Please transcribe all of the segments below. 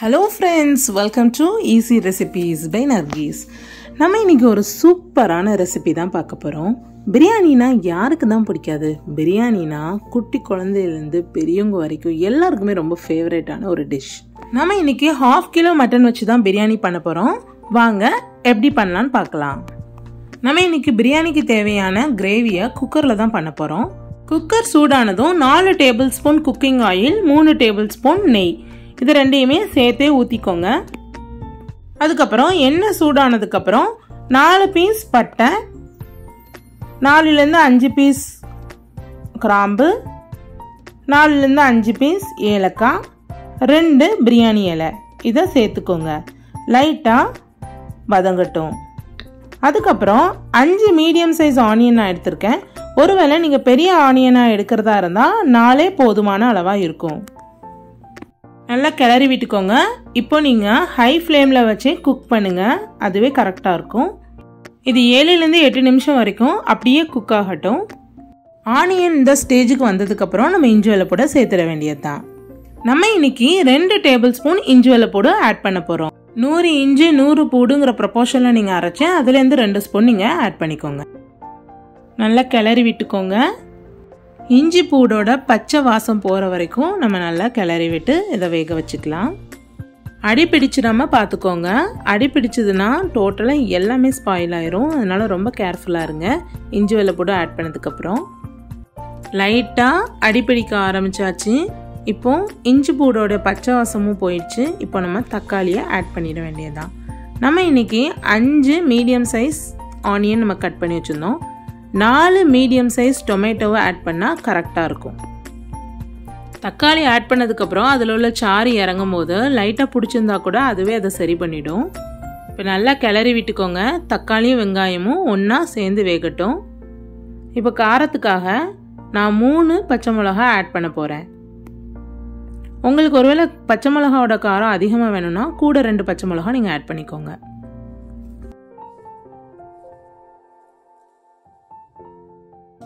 Hello friends, welcome to Easy Recipes by Nargis. நம்ம இன்னைக்கு ஒரு சூப்பரான ரெசிபி தான் பார்க்க போறோம். பிரியாணினா யாருக்கு தான் பிடிக்காது? பிரியாணினா குட்டி குழந்தையிலேருந்து பெரியவங்க வரைக்கும் எல்லாருக்குமே ரொம்ப ஃபேவரட்டான ஒரு டிஷ். நம்ம இன்னைக்கு 1/2 கிலோ மட்டன் வச்சு தான் பிரியாணி பண்ண போறோம். வாங்க எப்படி பண்ணலாம்னு பார்க்கலாம். நம்ம இன்னைக்கு பிரியாணிக்கு தேவையான கிரேவியை குக்கர்ல தான் பண்ண போறோம். குக்கர் சூடானதும் 4 table spoon cooking oil, 3 table spoon நெய் இது ரெண்டையுமே சேர்த்தே ஊற்றிக்கோங்க. அதுக்கப்புறம் எண்ணெய் சூடானதுக்கப்புறம் 4 பீஸ் பட்டை, 4லேருந்து 5 பீஸ் கிராம்பு, 4லேருந்து 5 பீஸ் ஏலக்காய், 2 பிரியாணி இலை இதை சேர்த்துக்கோங்க. லைட்டாக வதங்கட்டும். அதுக்கப்புறம் 5 மீடியம் சைஸ் ஆனியன் நான் எடுத்திருக்கேன். ஒருவேளை நீங்கள் பெரிய ஆனியனாக எடுக்கிறதா இருந்தால் 4 போதுமான அளவாக இருக்கும். நல்லா கிளறி விட்டுக்கோங்க. இப்போ நீங்கள் ஹை ஃப்ளேமில் வச்சு குக் பண்ணுங்கள், அதுவே கரெக்டாக இருக்கும். இது 7லேருந்து 8 நிமிஷம் வரைக்கும் அப்படியே குக் ஆகட்டும். ஆனியன் இந்த ஸ்டேஜுக்கு வந்ததுக்கப்புறம் நம்ம இஞ்சி வெள்ளைப்பூடை சேர்த்துட வேண்டியது தான். நம்ம இன்னைக்கு 2 டேபிள் ஸ்பூன் இஞ்சி வெள்ளைப்பூடு ஆட் பண்ண போகிறோம். 100 இஞ்சி 100 பூடுங்கிற ப்ரொபோர்ஷனில் நீங்கள் அரைச்சி அதுலேருந்து 2 ஸ்பூன் நீங்கள் ஆட் பண்ணிக்கோங்க. நல்லா கிளறி விட்டுக்கோங்க. இஞ்சி பூடோட பச்சை வாசம் போகிற வரைக்கும் நம்ம நல்லா கிளறி விட்டு இதை வேக வச்சுக்கலாம். அடி பிடிச்சிடாம பார்த்துக்கோங்க. அடி பிடிச்சதுன்னா டோட்டலாக எல்லாமே ஸ்பாயில் ஆயிரும். அதனால ரொம்ப கேர்ஃபுல்லாக இருங்க. இஞ்சி வெள்ளைப்பூடு ஆட் பண்ணதுக்கப்புறம் லைட்டாக அடி பிடிக்க ஆரம்பிச்சாச்சு. இப்போ இஞ்சி பூடோட பச்சை வாசமும் போயிடுச்சு. இப்போ நம்ம தக்காளியை ஆட் பண்ணிட வேண்டியதுதான். நம்ம இன்னைக்கு 5 மீடியம் சைஸ் ஆனியன் நம்ம கட் பண்ணி வச்சுருந்தோம். 4 மீடியம் சைஸ் டொமேட்டோவை ஆட் பண்ணால் கரெக்டாக இருக்கும். தக்காளி ஆட் பண்ணதுக்கப்புறம் அதில் உள்ள சாறு இறங்கும் போது லைட்டாக பிடிச்சிருந்தா கூட அதுவே அதை சரி பண்ணிடும். இப்போ நல்லா கிளறி விட்டுக்கோங்க. தக்காளியும் வெங்காயமும் ஒன்றா சேர்ந்து வேகட்டும். இப்போ காரத்துக்காக நான் 3 பச்சை மிளகா ஆட் பண்ண போகிறேன். உங்களுக்கு ஒருவேளை பச்சை மிளகாவோட காரம் அதிகமாக வேணும்னா கூட 2 பச்சை மிளகா நீங்கள் ஆட் பண்ணிக்கோங்க.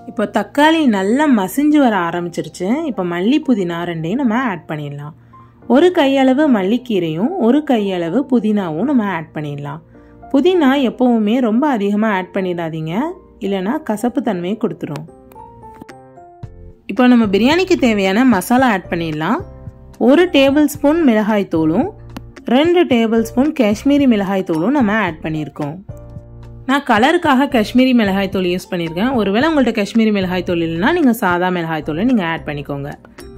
இப்போ தக்காளி நல்லா மசிஞ்சு வர ஆரம்பிச்சிருச்சு. இப்போ மல்லி புதினா 2 நம்ம ஆட் பண்ணிடலாம். 1 கையளவு மல்லிக்கீரையும் 1 கையளவு புதினாவும் நம்ம ஆட் பண்ணிடலாம். புதினா எப்போவுமே ரொம்ப அதிகமாக ஆட் பண்ணிடாதீங்க, இல்லைன்னா கசப்பு தன்மையை கொடுத்துரும். இப்போ நம்ம பிரியாணிக்கு தேவையான மசாலா ஆட் பண்ணிடலாம். 1 டேபிள் ஸ்பூன் மிளகாய் தூளும் 2 டேபிள் ஸ்பூன் காஷ்மீரி மிளகாய் தூளும் நம்ம ஆட் பண்ணியிருக்கோம். நான் கலருக்காக காஷ்மீரி மிளகாய் தூள் யூஸ் பண்ணியிருக்கேன். ஒருவேளை உங்கள்கிட்ட காஷ்மீரி மிளகாய் தூள் இல்லைன்னா நீங்கள் சாதா மிளகாய் தூளை நீங்கள் ஆட் பண்ணிக்கோங்க.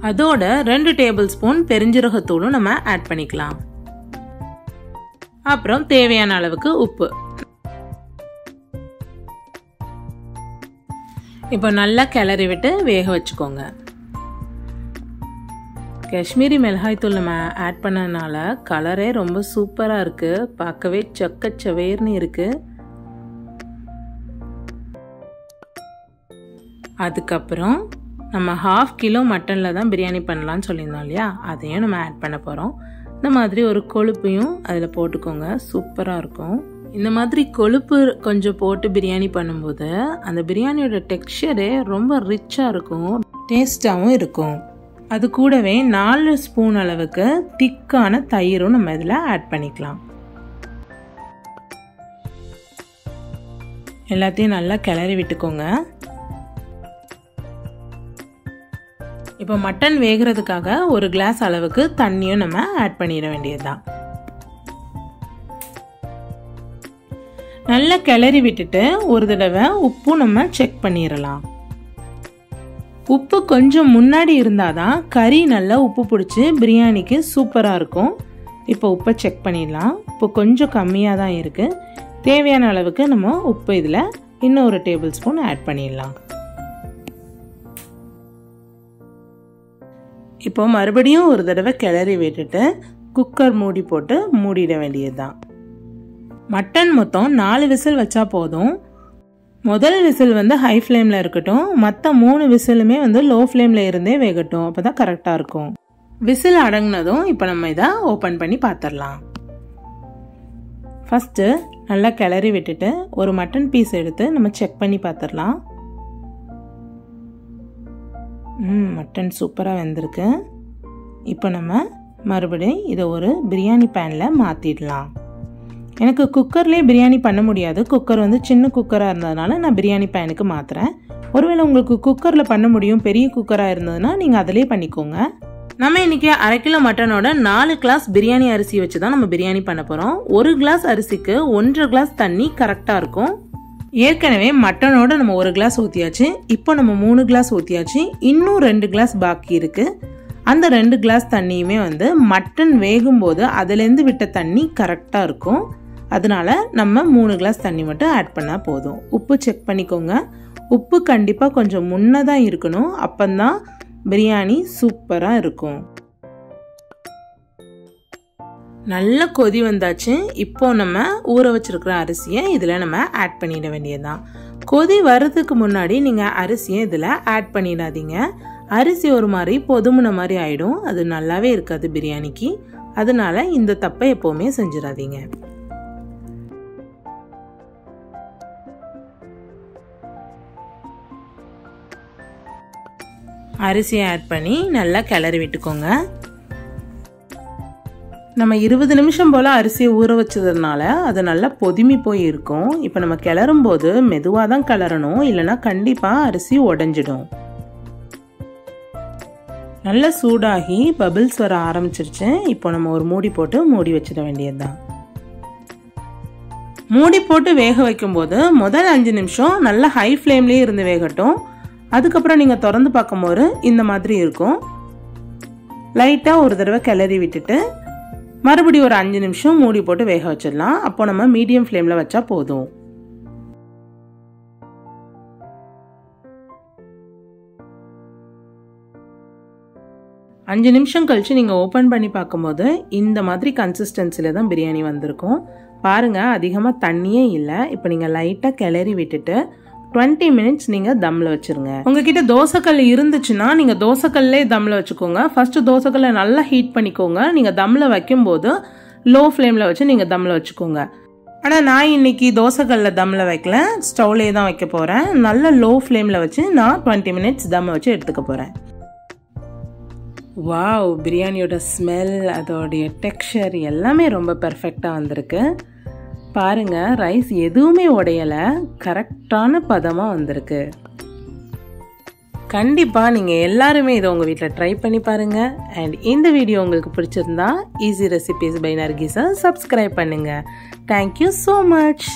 அதோட 2 டேபிள் ஸ்பூன் பெருஞ்சீரகத்தூளும் நம்ம ஆட் பண்ணிக்கலாம். அப்புறம் தேவையான அளவுக்கு உப்பு. இப்போ நல்லா கிளறி விட்டு வேக வச்சுக்கோங்க. காஷ்மீரி மிளகாய் தூள் நம்ம ஆட் பண்ணனால கலரே ரொம்ப சூப்பராக இருக்குது. பார்க்கவே சக்கச்சவேர்னு இருக்குது. அதுக்கப்புறம் நம்ம 1/2 கிலோ மட்டனில் தான் பிரியாணி பண்ணலான்னு சொல்லியிருந்தோம் இல்லையா, அதையும் நம்ம ஆட் பண்ண போகிறோம். இந்த மாதிரி ஒரு கொழுப்பையும் அதில் போட்டுக்கோங்க, சூப்பராக இருக்கும். இந்த மாதிரி கொழுப்பு கொஞ்சம் போட்டு பிரியாணி பண்ணும்போது அந்த பிரியாணியோட டெக்ஸ்சரே ரொம்ப ரிச்சாக இருக்கும், டேஸ்டாகவும் இருக்கும். அது கூடவே 4 ஸ்பூன் அளவுக்கு திக்கான தயிரும் நம்ம இதில் ஆட் பண்ணிக்கலாம். எல்லாத்தையும் நல்லா கிளறி விட்டுக்கோங்க. இப்போ மட்டன் வேகிறதுக்காக 1 கிளாஸ் அளவுக்கு தண்ணியும் நம்ம ஆட் பண்ணிட வேண்டியதுதான். நல்லா கிளறி விட்டுட்டு ஒரு தடவை உப்பும் நம்ம செக் பண்ணிடலாம். உப்பு கொஞ்சம் முன்னாடி இருந்தாதான் கறி நல்லா உப்பு பிடிச்சி பிரியாணிக்கு சூப்பராக இருக்கும். இப்போ உப்பை செக் பண்ணிடலாம். இப்போ கொஞ்சம் கம்மியாக தான் இருக்குது. தேவையான அளவுக்கு நம்ம உப்பு இதில் இன்னும் 1 டேபிள் ஸ்பூன் ஆட் பண்ணிடலாம். இப்போ மறுபடியும் ஒரு தடவை கிளறி விட்டுட்டு குக்கர் மூடி போட்டு மூடிட வேண்டியது தான். மட்டன் மொத்தம் 4 விசில் வச்சா போதும். முதல் விசில் ஹை ஃப்ளேமில் இருக்கட்டும், மற்ற 3 விசிலுமே லோ ஃப்ளேமில் இருந்தே வேகட்டும். அப்போ தான் கரெக்டாக இருக்கும். விசில் அடங்கினதும் இப்போ நம்ம இதை ஓப்பன் பண்ணி பார்த்துடலாம். ஃபஸ்ட்டு நல்லா கிளறி விட்டுட்டு ஒரு மட்டன் பீஸ் எடுத்து நம்ம செக் பண்ணி பார்த்துடலாம். மட்டன் சூப்பராக வெந்திருக்கு. இப்போ நம்ம மறுபடியும் இதை ஒரு பிரியாணி பேனில் மாற்றிடலாம். எனக்கு குக்கர்லேயே பிரியாணி பண்ண முடியாது. குக்கர் வந்து சின்ன குக்கராக இருந்ததுனால நான் பிரியாணி பேனுக்கு மாற்றுறேன். ஒருவேளை உங்களுக்கு குக்கரில் பண்ண முடியும், பெரிய குக்கராக இருந்ததுன்னா நீங்கள் அதிலே பண்ணிக்கோங்க. நம்ம இன்றைக்கி 1/2 கிலோ மட்டனோட 4 கிளாஸ் பிரியாணி அரிசி வச்சு தான் நம்ம பிரியாணி பண்ண போகிறோம். 1 கிளாஸ் அரிசிக்கு 1.5 கிளாஸ் தண்ணி கரெக்டாக இருக்கும். ஏற்கனவே மட்டனோட நம்ம 1 கிளாஸ் ஊற்றியாச்சு. இப்போ நம்ம 3 கிளாஸ் ஊற்றியாச்சு. இன்னும் 2 கிளாஸ் பாக்கி இருக்குது. அந்த 2 கிளாஸ் தண்ணியுமே வந்து மட்டன் வேகும்போது அதுலேருந்து விட்ட தண்ணி கரெக்டாக இருக்கும். அதனால நம்ம 3 கிளாஸ் தண்ணி மட்டும் ஆட் பண்ணால் போதும். உப்பு செக் பண்ணிக்கோங்க. உப்பு கண்டிப்பாக கொஞ்சம் முன்னே தான் இருக்கணும். அப்போந்தான் பிரியாணி சூப்பராக இருக்கும். நல்ல கொதி வந்தாச்சு. இப்போ நம்ம ஊற வச்சிருக்கிற அரிசியை இதில் நம்ம ஆட் பண்ணிட வேண்டியதுதான். கொதி வர்றதுக்கு முன்னாடி நீங்கள் அரிசியை இதில் ஆட் பண்ணிடாதீங்க. அரிசி ஒரு மாதிரி பொதுமுன மாதிரி ஆயிடும். அது நல்லாவே இருக்காது பிரியாணிக்கு. அதனால இந்த தப்பை எப்போவுமே செஞ்சிடாதீங்க. அரிசியை ஆட் பண்ணி நல்லா கிளறி விட்டுக்கோங்க. நம்ம 20 நிமிஷம் போல் அரிசியை ஊற வச்சதுனால அது நல்லா பொதுமி போய் இருக்கும். இப்போ நம்ம கிளறும் போது மெதுவாக தான் கிளறணும், இல்லைன்னா கண்டிப்பாக அரிசி உடைஞ்சிடும். நல்லா சூடாகி பபிள்ஸ் வர ஆரம்பிச்சிருச்சு. இப்போ நம்ம ஒரு மூடி போட்டு மூடி வச்சிட வேண்டியது தான். மூடி போட்டு வேக வைக்கும்போது முதல் 5 நிமிஷம் நல்லா ஹை ஃப்ளேம்லேயே இருந்து வேகட்டும். அதுக்கப்புறம் நீங்கள் திறந்து பார்க்கும்போது இந்த மாதிரி இருக்கும். லைட்டாக ஒரு தடவை கிளறி விட்டுட்டு மறுபடியும் ஒரு 5 நிமிஷம் மூடி போட்டு வேக வச்சிடலாம். அப்போ நம்ம மீடியம் ஃப்ளேமில் வச்சா போதும். அஞ்சு நிமிஷம் கழிச்சு நீங்கள் ஓப்பன் பண்ணி பார்க்கும்போது இந்த மாதிரி கன்சிஸ்டன்சியில் தான் பிரியாணி வந்திருக்கும். பாருங்கள், அதிகமாக தண்ணியே இல்லை. இப்போ நீங்கள் லைட்டாக கிளறி விட்டுட்டு 20 மினிட்ஸ் நீங்கள் தம்மில் வச்சுருங்க. உங்ககிட்ட தோசைக்கல் இருந்துச்சுன்னா நீங்கள் தோசைக்கல்லே தம்மில் வச்சுக்கோங்க. ஃபர்ஸ்ட் தோசைக்கல்லை நல்லா ஹீட் பண்ணிக்கோங்க. நீங்கள் தம்மில் வைக்கும்போது லோ ஃப்ளேமில் வச்சு நீங்கள் தம்மில் வச்சுக்கோங்க. ஆனால் நான் இன்னைக்கு தோசைக்கல்ல தம்மில் வைக்கல, ஸ்டவ்லேயே தான் வைக்க போகிறேன். நல்ல லோ ஃப்ளேமில் வச்சு நான் 20 மினிட்ஸ் தம்மை வச்சு எடுத்துக்க போகிறேன். வாவ், பிரியாணியோட ஸ்மெல், அதோடைய டெக்ஸ்சர் எல்லாமே ரொம்ப பெர்ஃபெக்டாக வந்திருக்கு. பாருங்கள், ரைஸ் எதுவுமே உடையலை, கரெக்டான பதமாக வந்திருக்கு. கண்டிப்பாக நீங்கள் எல்லாருமே இதை உங்கள் வீட்டில் ட்ரை பண்ணி பாருங்கள். அண்ட் இந்த வீடியோ உங்களுக்கு பிடிச்சிருந்தா ஈஸி ரெசிபீஸ் பை நர்கிஸை சப்ஸ்கிரைப் பண்ணுங்கள். Thank you so much.